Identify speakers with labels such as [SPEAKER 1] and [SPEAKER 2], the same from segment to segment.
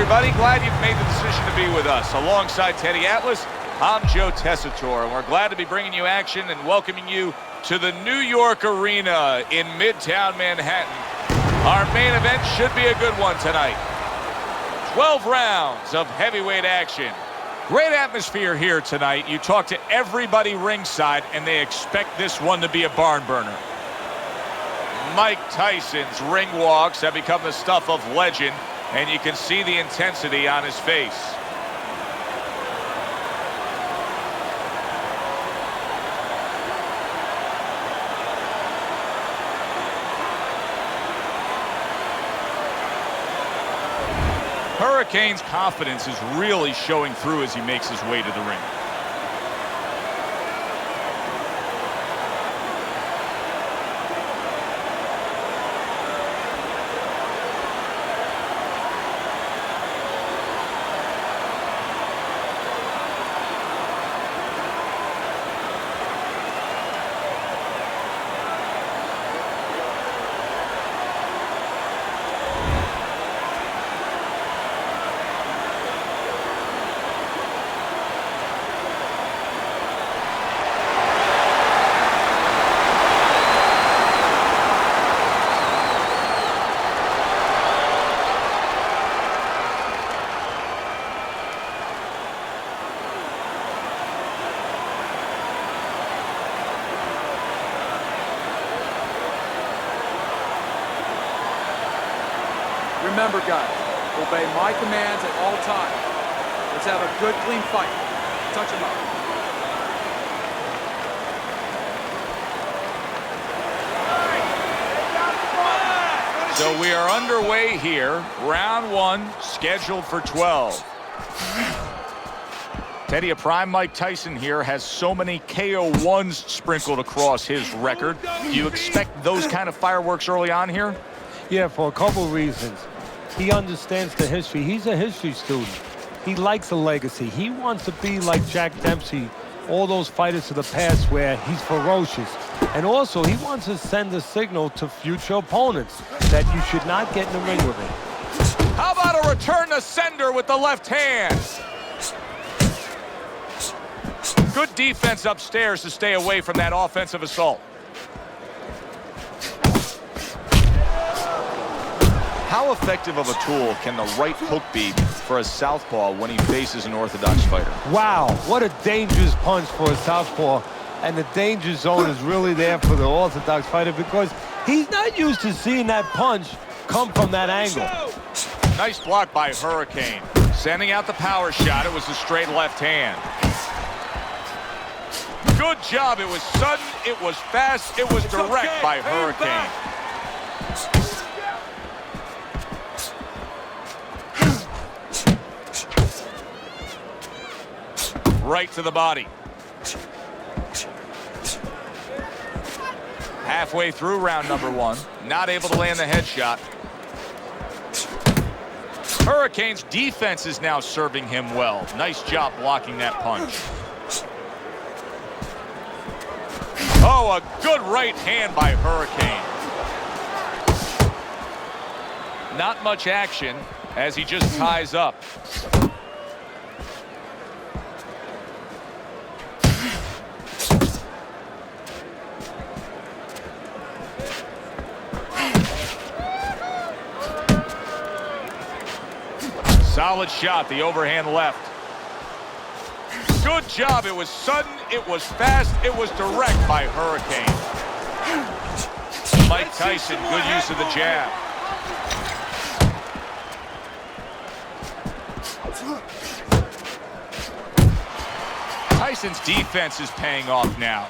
[SPEAKER 1] everybody. Glad you've made the decision to be with us. Alongside Teddy Atlas, I'm Joe Tessitore, and we're glad to be bringing you action and welcoming you to the New York Arena in Midtown Manhattan. Our main event should be a good one tonight. 12 rounds of heavyweight action. Great atmosphere here tonight. You talk to everybody ringside, and they expect this one to be a barn burner. Mike Tyson's ring walks have become the stuff of legend, and you can see the intensity on his face. Hurricane's confidence is really showing through as he makes his way to the ring.
[SPEAKER 2] Remember, guys, obey my commands at all times. Let's have a good, clean fight. Touch him up.
[SPEAKER 1] So we are underway here. Round one, scheduled for 12. Teddy, a prime Mike Tyson here has so many KO1s sprinkled across his record. Do you expect those kind of fireworks early on here?
[SPEAKER 3] Yeah, for a couple reasons. He understands the history. He's a history student. He likes a legacy. He wants to be like Jack Dempsey, all those fighters of the past where he's ferocious. And also, he wants to send a signal to future opponents that you should not get in the ring with him.
[SPEAKER 1] How about a return to sender with the left hand? Good defense upstairs to stay away from that offensive assault. How effective of a tool can the right hook be for a southpaw when he faces an orthodox fighter?
[SPEAKER 3] Wow, what a dangerous punch for a southpaw. And the danger zone is really there for the orthodox fighter because he's not used to seeing that punch come from that angle.
[SPEAKER 1] Nice block by Hurricane. Sending out the power shot. It was a straight left hand. Good job. It was sudden, it was fast, it was direct by Hurricane. Right to the body. Halfway through round number one. Not able to land the headshot. Hurricane's defense is now serving him well. Nice job blocking that punch. Oh, a good right hand by Hurricane. Not much action as he just ties up. Solid shot, the overhand left. Good job. It was sudden, it was fast, it was direct by Hurricane. Mike Tyson, good use of the jab. Tyson's defense is paying off now.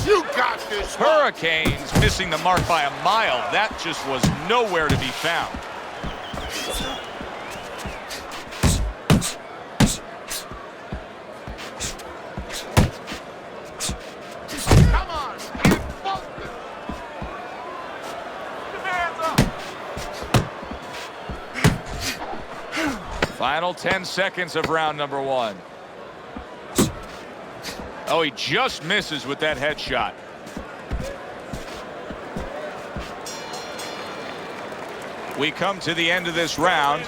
[SPEAKER 4] You got this.
[SPEAKER 1] Hurricane's missing the mark by a mile. That just was nowhere to be found.
[SPEAKER 4] Come on, get focused. Hands up.
[SPEAKER 1] Final 10 seconds of round number one. Oh, he just misses with that headshot. We come to the end of this round,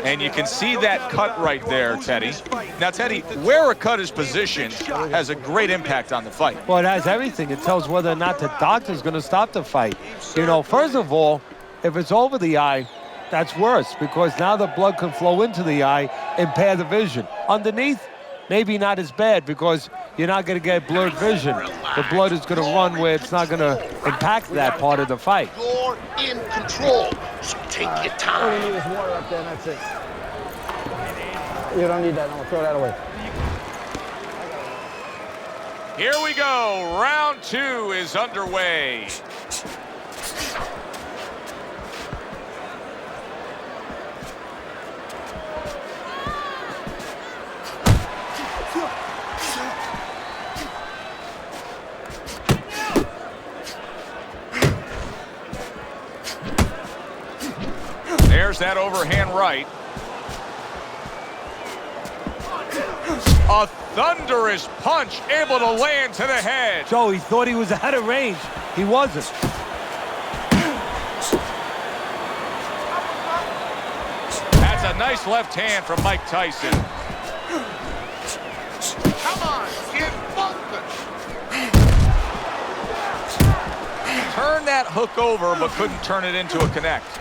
[SPEAKER 1] and you can see that cut right there, Teddy. Now, Teddy, where a cut is positioned has a great impact on the fight.
[SPEAKER 3] Well, it has everything. It tells whether or not the doctor's going to stop the fight. You know, first of all, if it's over the eye, that's worse because now the blood can flow into the eye, impair the vision. Underneath, maybe not as bad because you're not going to get blurred vision. The blood is going to run where it's not going to impact that part of the fight.
[SPEAKER 4] You're in control, so take your
[SPEAKER 5] All
[SPEAKER 4] time.
[SPEAKER 5] you need is water up there, and that's it. You don't need that, no, throw that away.
[SPEAKER 1] Here we go. Round 2 is underway. There's that overhand right. A thunderous punch able to land to the head.
[SPEAKER 3] Joe, he thought he was out of range. He wasn't.
[SPEAKER 1] That's a nice left hand from Mike Tyson.
[SPEAKER 4] Come on, get focused.
[SPEAKER 1] Turned that hook over, but couldn't turn it into a connect.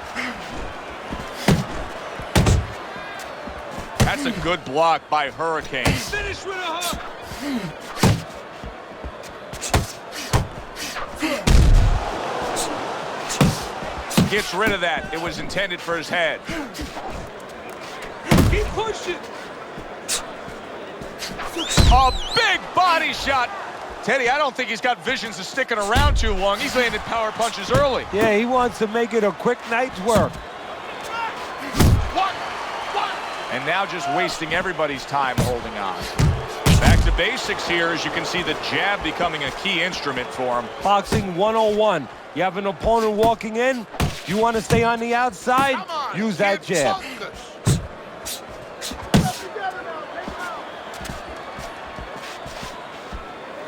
[SPEAKER 1] That's a good block by Hurricane.
[SPEAKER 2] Finish with a hook.
[SPEAKER 1] Gets rid of that. It was intended for his head.
[SPEAKER 2] Keep pushing.
[SPEAKER 1] A big body shot. Teddy, I don't think he's got visions of sticking around too long. He's landed power punches early.
[SPEAKER 3] Yeah, he wants to make it a quick night's work.
[SPEAKER 1] And now just wasting everybody's time holding on. Back to basics here, as you can see the jab becoming a key instrument for him.
[SPEAKER 3] Boxing 101. You have an opponent walking in. You want to stay on the outside?
[SPEAKER 4] On,
[SPEAKER 3] use that
[SPEAKER 4] get
[SPEAKER 3] jab.
[SPEAKER 4] focused.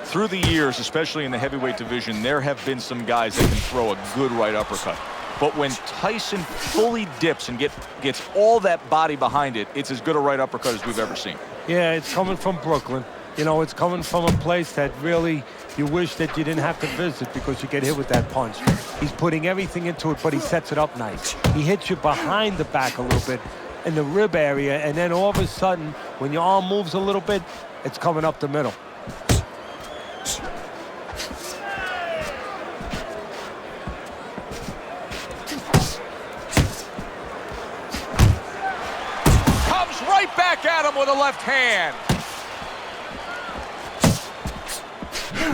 [SPEAKER 1] Through the years, especially in the heavyweight division, there have been some guys that can throw a good right uppercut. But when Tyson fully dips and gets all that body behind it, it's as good a right uppercut as we've ever seen.
[SPEAKER 3] Yeah, it's coming from Brooklyn. You know, it's coming from a place that really you wish that you didn't have to visit because you get hit with that punch. He's putting everything into it, but he sets it up nice. He hits you behind the back a little bit in the rib area, and then all of a sudden, when your arm moves a little bit, it's coming up the middle.
[SPEAKER 1] Back at him with a left hand.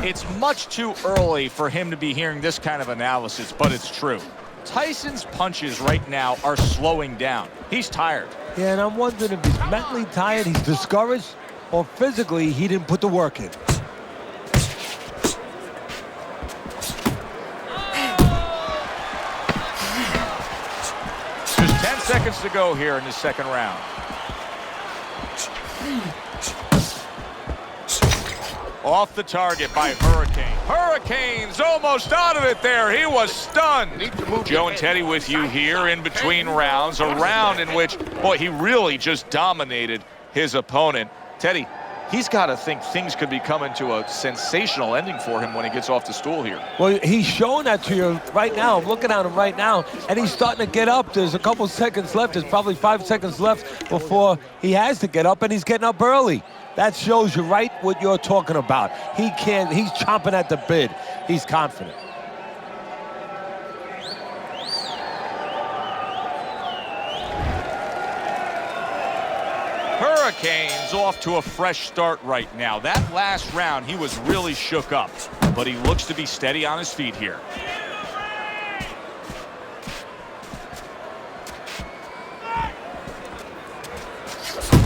[SPEAKER 1] It's much too early for him to be hearing this kind of analysis, but it's true. Tyson's punches right now are slowing down. He's tired.
[SPEAKER 3] Yeah, and I'm wondering if he's mentally tired, he's discouraged, or physically he didn't put the work in.
[SPEAKER 1] Just 10 seconds to go here in the second round. Off the target by Hurricane. Hurricane's almost out of it there. He was stunned. Joe and Teddy with you here in between rounds. A round in which, boy, he really just dominated his opponent. Teddy, he's got to think things could be coming to a sensational ending for him when he gets off the stool here.
[SPEAKER 3] Well, he's showing that to you right now. I'm looking at him right now, and he's starting to get up. There's a couple seconds left. There's probably 5 seconds left before he has to get up, and he's getting up early. That shows you right what you're talking about. He's chomping at the bit. He's confident.
[SPEAKER 1] Hurricane's off to a fresh start right now. That last round, he was really shook up, but he looks to be steady on his feet here.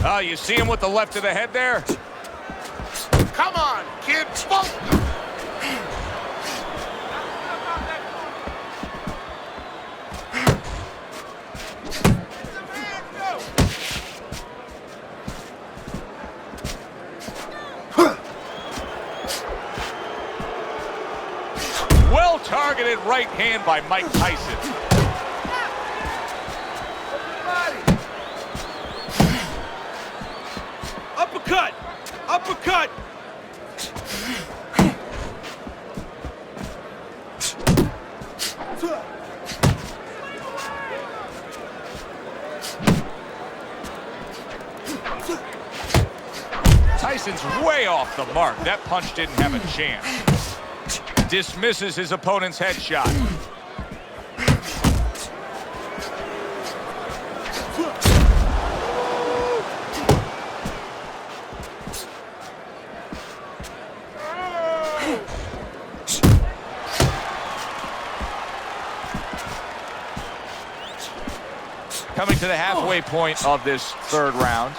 [SPEAKER 1] Oh, you see him with the left of the head there?
[SPEAKER 4] Come on, kid, focus.
[SPEAKER 1] Well-targeted right hand by Mike Tyson. Tyson's way off the mark. That punch didn't have a chance. Dismisses his opponent's headshot. Coming to the halfway point of this third round.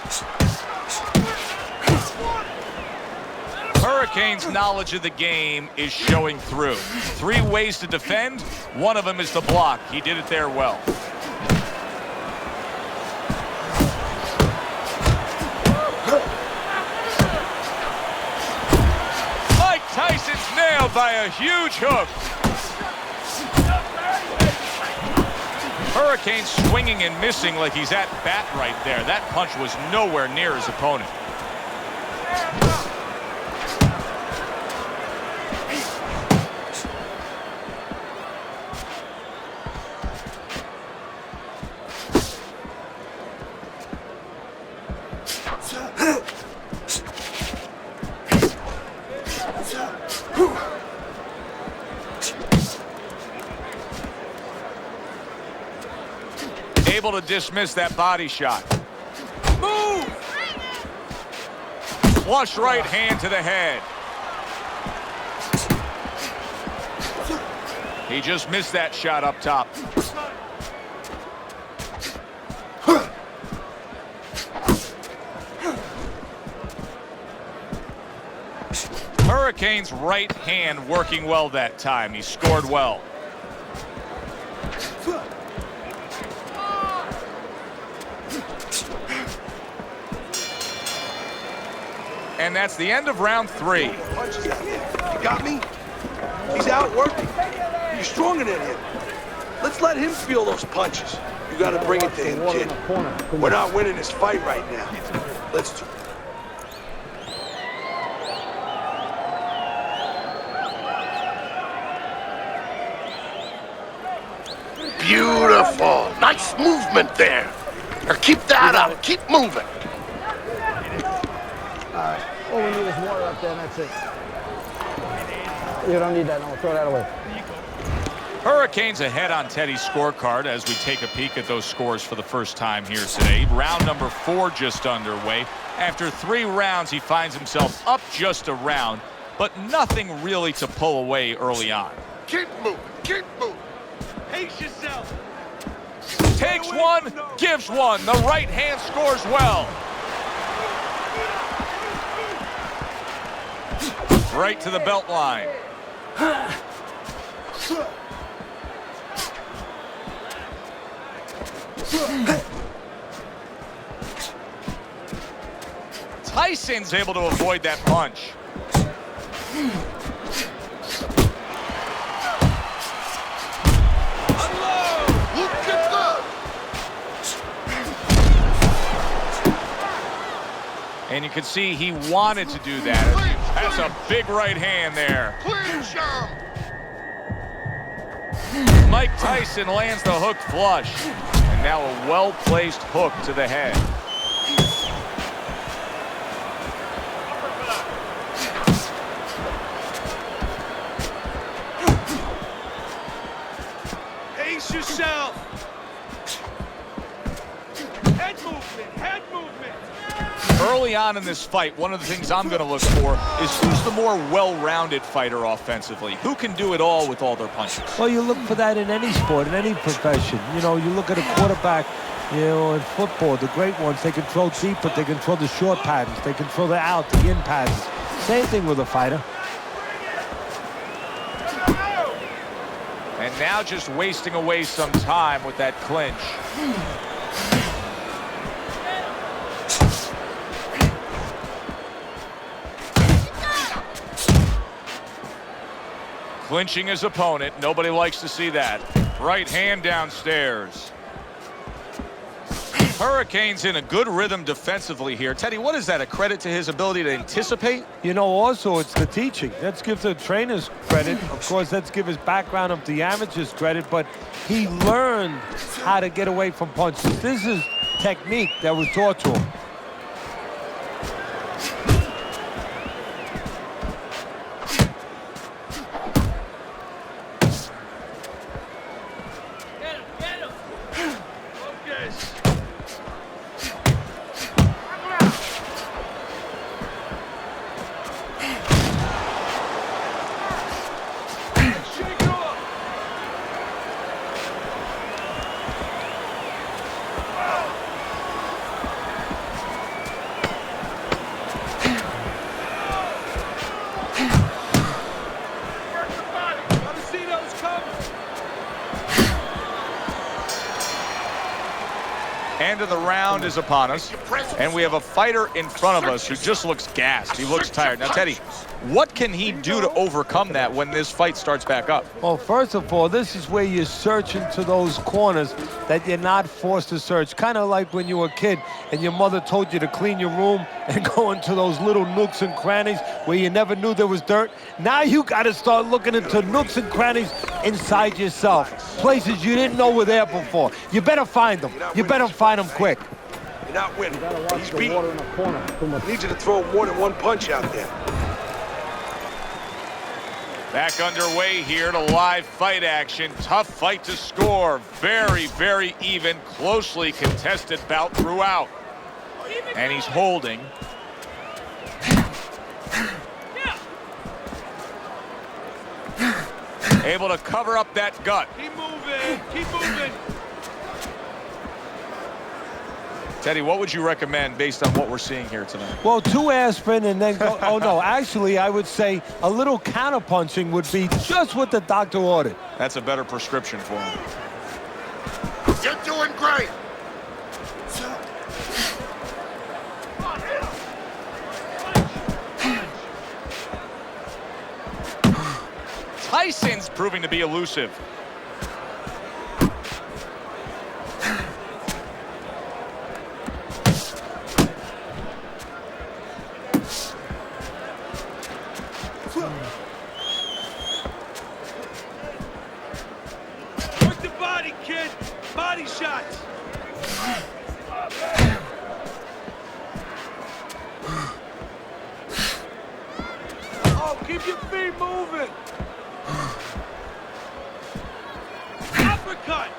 [SPEAKER 1] Hurricane's knowledge of the game is showing through. 3 ways to defend. One of them is to block. He did it there well. Mike Tyson's nailed by a huge hook. Hurricane swinging and missing like he's at bat right there. That punch was nowhere near his opponent. Able to dismiss that body shot. Move! Flush right hand to the head. He just missed that shot up top. Hurricane's right hand working well that time. He scored well. And that's the end of round 3.
[SPEAKER 6] You got me? He's out working. You're stronger than him. Let's let him feel those punches. You got to bring it to him, kid. We're not winning this fight right now. Let's do it.
[SPEAKER 4] Beautiful. Nice movement there. Now keep that up. Keep moving.
[SPEAKER 5] All we need is water up there, and that's it. You don't need that, no. Throw that away.
[SPEAKER 1] Hurricanes ahead on Teddy's scorecard as we take a peek at those scores for the first time here today. Round number 4 just underway. After 3 rounds, he finds himself up just a round, but nothing really to pull away early on.
[SPEAKER 4] Keep moving. Keep moving.
[SPEAKER 6] Pace yourself.
[SPEAKER 1] Takes one, gives one. The right hand scores well. Right to the belt line. Tyson's able to avoid that punch.
[SPEAKER 4] Look at that.
[SPEAKER 1] And you can see he wanted to do that. That's a big right hand there.
[SPEAKER 4] Clinch him.
[SPEAKER 1] Mike Tyson lands the hook flush. And now a well-placed hook to the head.
[SPEAKER 6] Pace yourself. Head movement. Head movement.
[SPEAKER 1] Early on in this fight, one of the things I'm going to look for is who's the more well-rounded fighter offensively. Who can do it all with all their punches?
[SPEAKER 3] Well, you look for that in any sport, in any profession. You know, you look at a quarterback, you know, in football, the great ones, they can throw deep, but they can throw the short patterns. They can throw the out, the in patterns. Same thing with a fighter.
[SPEAKER 1] And now just wasting away some time with that clinch. Clinching his opponent. Nobody likes to see that. Right hand downstairs. Hurricane's in a good rhythm defensively here. Teddy, what is that? A credit to his ability to anticipate?
[SPEAKER 3] You know, also, it's the teaching. Let's give the trainers credit. Of course, let's give his background of the amateurs credit, but he learned how to get away from punches. This is technique that was taught to him.
[SPEAKER 1] End of the round is upon us, and we have a fighter in front of us who just looks gassed. He looks tired. Now, Teddy, what can he do to overcome that when this fight starts back up?
[SPEAKER 3] Well, first of all, this is where you search into those corners that you're not forced to search. Kind of like when you were a kid and your mother told you to clean your room and go into those little nooks and crannies where you never knew there was dirt. Now you got to start looking into nooks and crannies inside yourself, places you didn't know were there before. You better find them. You better find them quick.
[SPEAKER 6] You're not winning. He's
[SPEAKER 5] the
[SPEAKER 6] beaten.
[SPEAKER 5] water in the corner. Too much.
[SPEAKER 6] I need you to throw more than one punch out there.
[SPEAKER 1] Back underway here to live fight action. Tough fight to score. Very, very even, closely contested bout throughout. And he's holding. Able to cover up that gut.
[SPEAKER 6] Keep moving. Keep moving.
[SPEAKER 1] Teddy, what would you recommend based on what we're seeing here tonight?
[SPEAKER 3] Well, 2 aspirin and then go. Oh, no. Actually, I would say a little counterpunching would be just what the doctor ordered.
[SPEAKER 1] That's a better prescription for him.
[SPEAKER 4] You're doing great.
[SPEAKER 1] Tyson's proving to be elusive.
[SPEAKER 6] Work the body, kid. Body shots. Oh, keep your feet moving. Uppercut.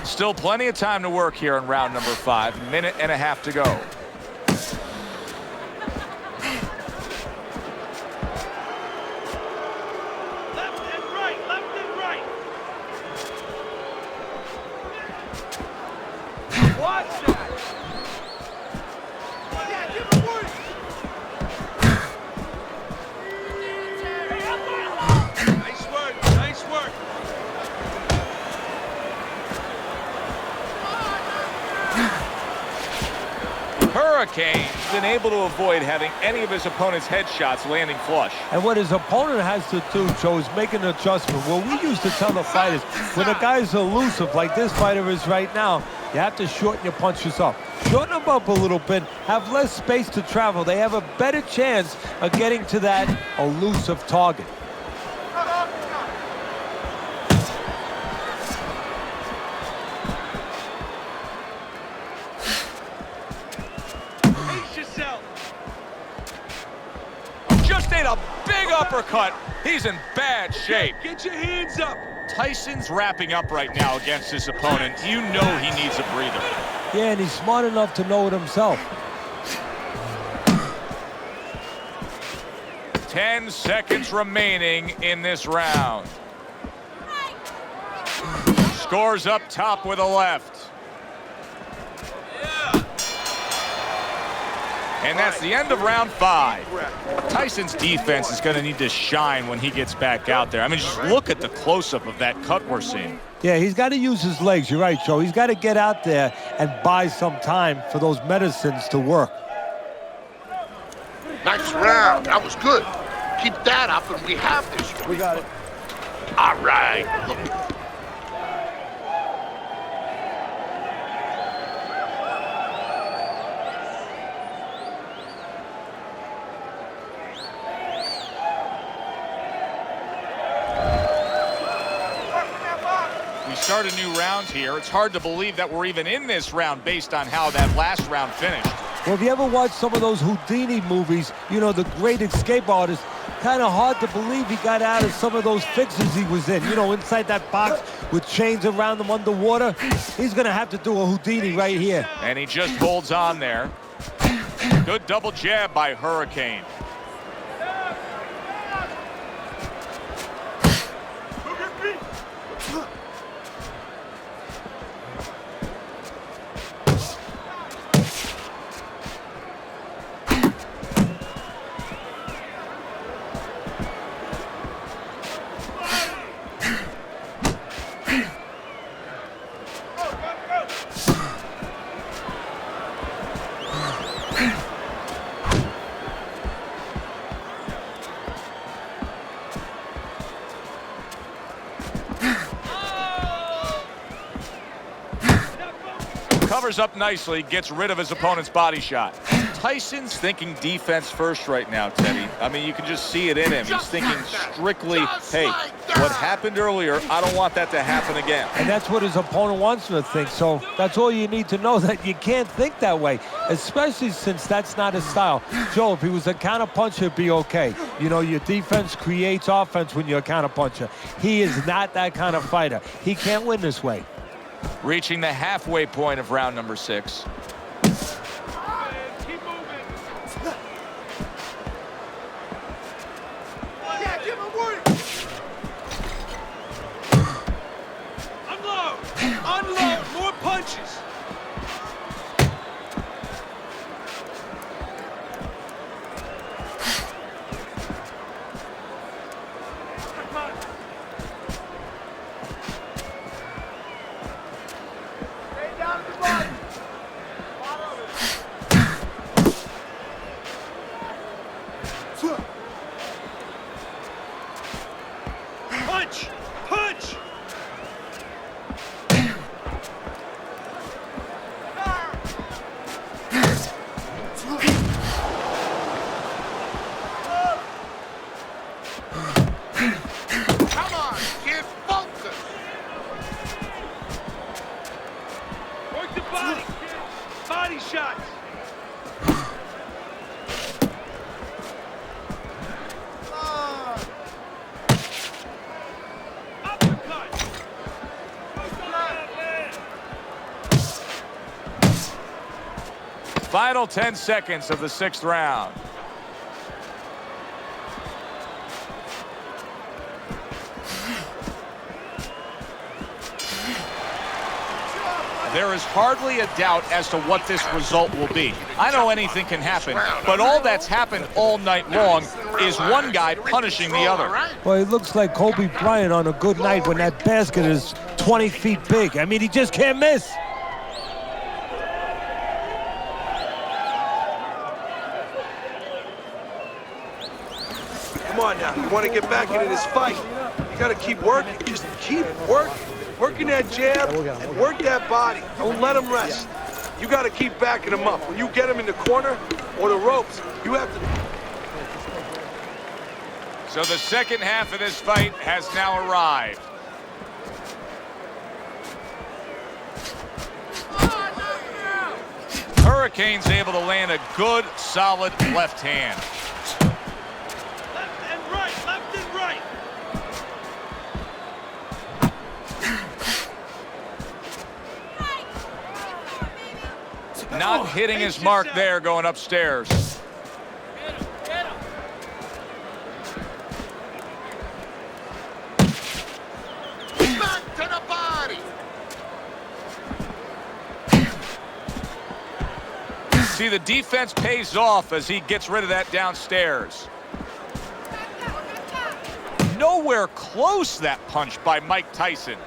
[SPEAKER 1] Still plenty of time to work here in round number 5. Minute and a half to go.
[SPEAKER 6] Left and right. Left and right. Watch that. Yeah, give him work. Nice work. Nice work.
[SPEAKER 1] Hurricane's been able to avoid having any of his opponent's headshots landing flush.
[SPEAKER 3] And what his opponent has to do, Joe, is make an adjustment. Well, we used to tell the fighters, when a guy's elusive like this fighter is right now, you have to shorten your punches up. Shorten them up a little bit, have less space to travel. They have a better chance of getting to that elusive target.
[SPEAKER 6] Pace yourself.
[SPEAKER 1] Just ate a big uppercut. He's in bad shape.
[SPEAKER 6] Get your hands up.
[SPEAKER 1] Tyson's wrapping up right now against his opponent. You know he needs a breather.
[SPEAKER 3] Yeah, and he's smart enough to know it himself.
[SPEAKER 1] 10 seconds remaining in this round. Scores up top with a left. And that's the end of round 5. Tyson's defense is going to need to shine when he gets back out there. I mean, just look at the close-up of that cut we're seeing.
[SPEAKER 3] Yeah, he's got to use his legs. You're right, Joe. He's got to get out there and buy some time for those medicines to work.
[SPEAKER 4] Nice round. That was good. Keep that up and we have this.
[SPEAKER 5] We got it.
[SPEAKER 4] All right. Look.
[SPEAKER 1] We start a new round here. It's hard to believe that we're even in this round based on how that last round finished.
[SPEAKER 3] Well, if you ever watch some of those Houdini movies, you know, the great escape artist, kind of hard to believe he got out of some of those fixes he was in. You know, inside that box with chains around him underwater. He's going to have to do a Houdini right here.
[SPEAKER 1] And he just holds on there. Good double jab by Hurricane. Covers up nicely, gets rid of his opponent's body shot. Tyson's thinking defense first right now, Teddy. I mean, you can just see it in him. He's thinking strictly, hey, what happened earlier, I don't want that to happen again.
[SPEAKER 3] And that's what his opponent wants him to think. So that's all you need to know, that you can't think that way, especially since that's not his style. Joe, if he was a counterpuncher, it'd be okay. You know, your defense creates offense when you're a counterpuncher. He is not that kind of fighter. He can't win this way.
[SPEAKER 1] Reaching the halfway point of round number 6.
[SPEAKER 6] Keep moving. Yeah, give him warning. Unload. Unload. More punches. Punch! Punch!
[SPEAKER 4] Come on, kid, focus.
[SPEAKER 6] Work the body, kid. Body shots.
[SPEAKER 1] Final 10 seconds of the 6th round. There is hardly a doubt as to what this result will be. I know anything can happen, but all that's happened all night long is one guy punishing the other.
[SPEAKER 3] Well, it looks like Kobe Bryant on a good night when that basket is 20 feet big. I mean, he just can't miss.
[SPEAKER 6] Come on now. You want to get back into this fight. You got to keep working. Just keep working. Working that jab and work that body. Don't let him rest. You got to keep backing him up. When you get him in the corner or the ropes, you have to...
[SPEAKER 1] So the second half of this fight has now arrived. Hurricane's able to land a good, solid left hand.
[SPEAKER 6] Left and right, left and right.
[SPEAKER 1] Not hitting his mark there, going upstairs.
[SPEAKER 6] Get him.
[SPEAKER 4] Back to the body.
[SPEAKER 1] See, the defense pays off as he gets rid of that downstairs. Nowhere close, that punch by Mike Tyson.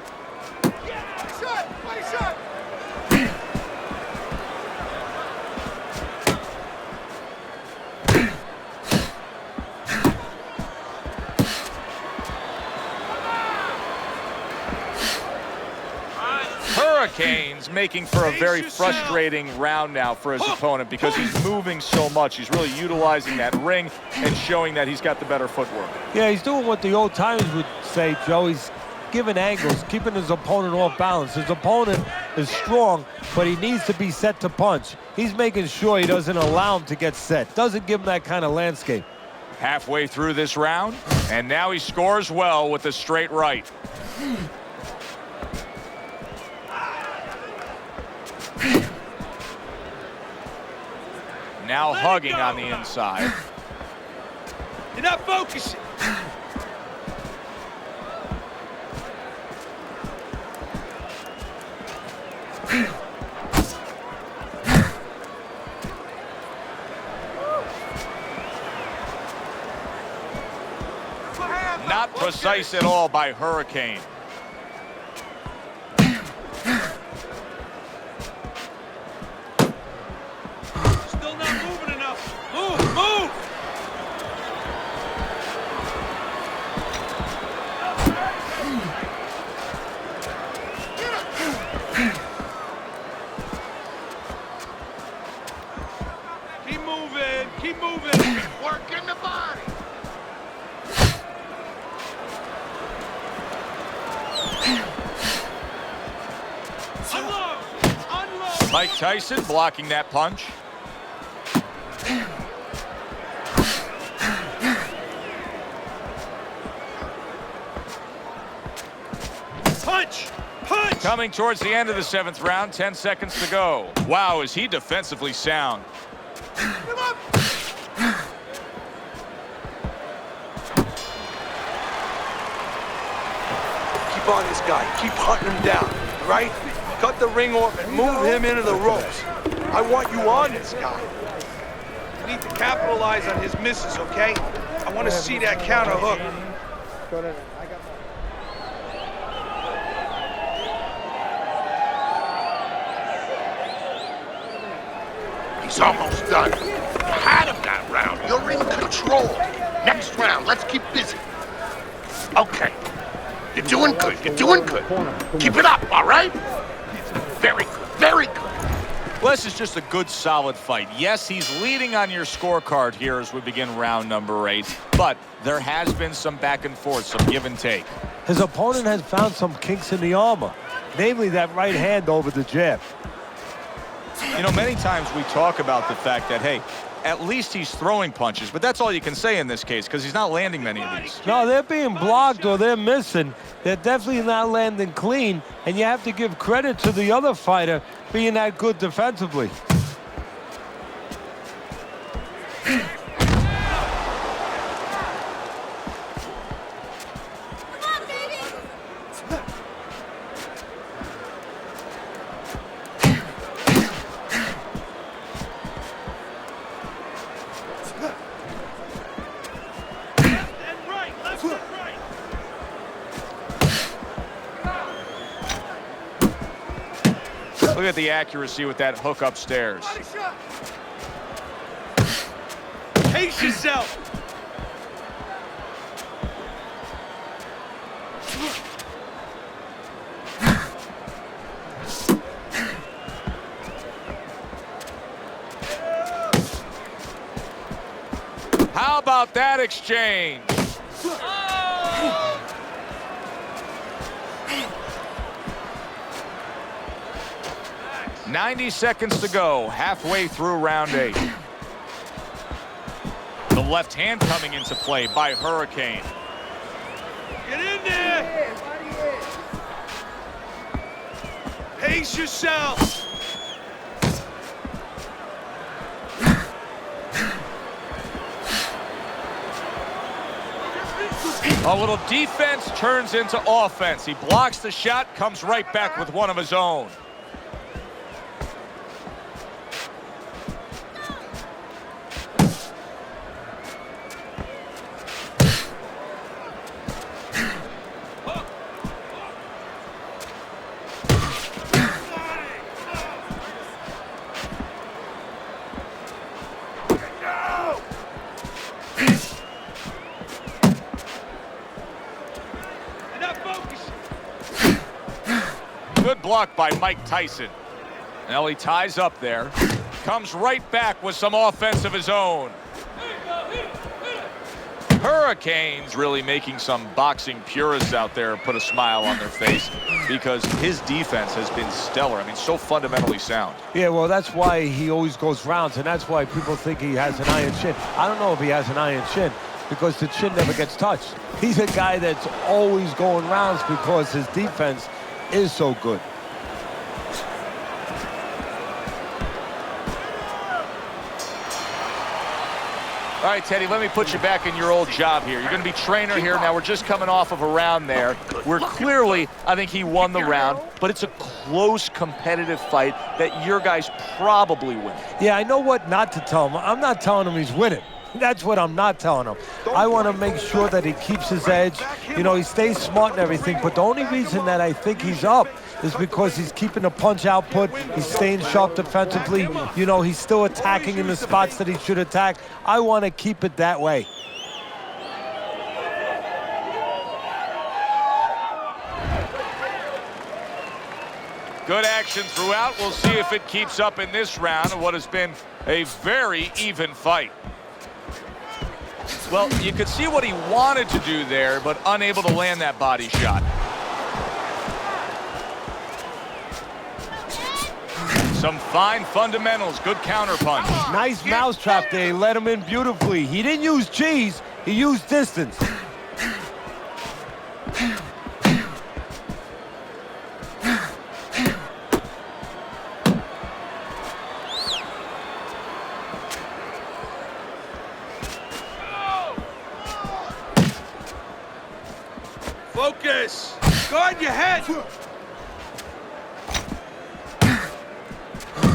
[SPEAKER 1] Hurricane's making for a very frustrating round now for his opponent because he's moving so much. He's really utilizing that ring and showing that he's got the better footwork.
[SPEAKER 3] Yeah, he's doing what the old timers would say, Joe. He's giving angles, keeping his opponent off balance. His opponent is strong, but he needs to be set to punch. He's making sure he doesn't allow him to get set, doesn't give him that kind of landscape.
[SPEAKER 1] Halfway through this round, and now he scores well with a straight right. Now hugging on the inside.
[SPEAKER 6] You're not focusing.
[SPEAKER 1] Not precise at all by Hurricane.
[SPEAKER 6] Still not moving enough. Move! Keep moving.
[SPEAKER 4] Working the body.
[SPEAKER 6] Unload.
[SPEAKER 1] Mike Tyson blocking that punch.
[SPEAKER 6] Punch.
[SPEAKER 1] Coming towards the end of the 7th round, 10 seconds to go. Wow, is he defensively sound.
[SPEAKER 6] Come up. Keep on this guy. Keep hunting him down, right? Cut the ring off and move him into the ropes. I want you on this guy. You need to capitalize on his misses, okay? I want to see that counter hook.
[SPEAKER 4] He's almost done. You had him that round. You're in control. Next round, let's keep busy. Okay. You're doing good. You're doing good. Keep it up, all right? Very good. Very good.
[SPEAKER 1] Well, this is just a good, solid fight. Yes, he's leading on your scorecard here as we begin round number 8, but there has been some back and forth, some give and take.
[SPEAKER 3] His opponent has found some kinks in the armor, namely that right hand over the jab.
[SPEAKER 1] You know, many times we talk about the fact that, hey, at least he's throwing punches, but that's all you can say in this case because he's not landing many of these.
[SPEAKER 3] No, they're being blocked or they're missing. They're definitely not landing clean, and you have to give credit to the other fighter being that good defensively.
[SPEAKER 1] Look at the accuracy with that hook upstairs.
[SPEAKER 6] Pace yourself.
[SPEAKER 1] How about that exchange? 90 seconds to go, halfway through round 8. The left hand coming into play by Hurricane.
[SPEAKER 6] Get in there. Pace yourself.
[SPEAKER 1] A little defense turns into offense. He blocks the shot, comes right back with one of his own. Good block by Mike Tyson. Now he ties up there. Comes right back with some offense of his own. Hurricanes really making some boxing purists out there put a smile on their face because his defense has been stellar. I mean, so fundamentally sound.
[SPEAKER 3] Yeah, well, that's why he always goes rounds, and that's why people think he has an iron chin. I don't know if he has an iron chin because the chin never gets touched. He's a guy that's always going rounds because his defense is so good.
[SPEAKER 1] All right, Teddy, let me put you back in your old job here. You're going to be trainer here. Now, we're just coming off of a round there where clearly I think he won the round, but it's a close, competitive fight that your guys probably win.
[SPEAKER 3] Yeah, I know what not to tell him. I'm not telling him he's winning. That's what I'm not telling him. I want to make sure that he keeps his edge. You know, he stays smart and everything, but the only reason that I think he's up is because he's keeping the punch output. He's staying sharp defensively. You know, he's still attacking in the spots that he should attack. I want to keep it that way.
[SPEAKER 1] Good action throughout. We'll see if it keeps up in this round of what has been a very even fight. Well, you could see what he wanted to do there, but unable to land that body shot. Some fine fundamentals, good counterpunch.
[SPEAKER 3] Nice mousetrap there. He let him in beautifully. He didn't use cheese, he used distance.
[SPEAKER 6] Focus! Guard your head!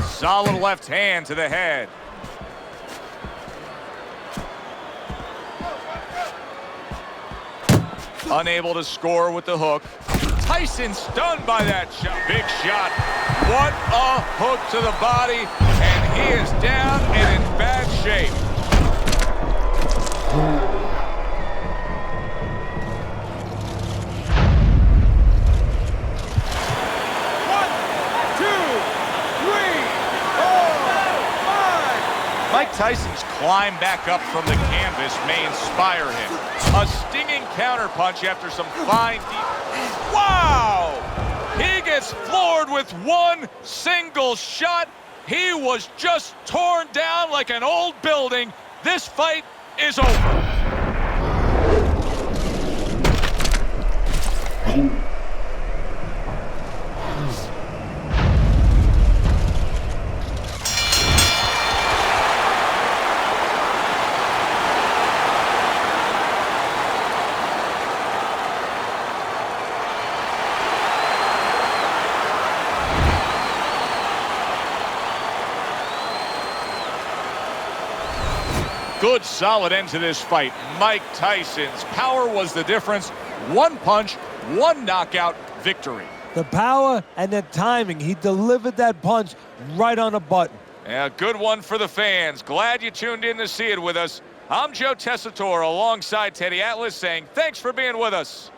[SPEAKER 1] Solid left hand to the head. Unable to score with the hook. Tyson stunned by that shot. Big shot. What a hook to the body. And he is down and in bad shape. Mike Tyson's climb back up from the canvas may inspire him. A stinging counterpunch after some fine defense. Wow! He gets floored with one single shot. He was just torn down like an old building. This fight is over. Good, solid end to this fight. Mike Tyson's power was the difference. One punch, one knockout victory.
[SPEAKER 3] The power and the timing. He delivered that punch right on the button.
[SPEAKER 1] Yeah, good one for the fans. Glad you tuned in to see it with us. I'm Joe Tessitore alongside Teddy Atlas saying thanks for being with us.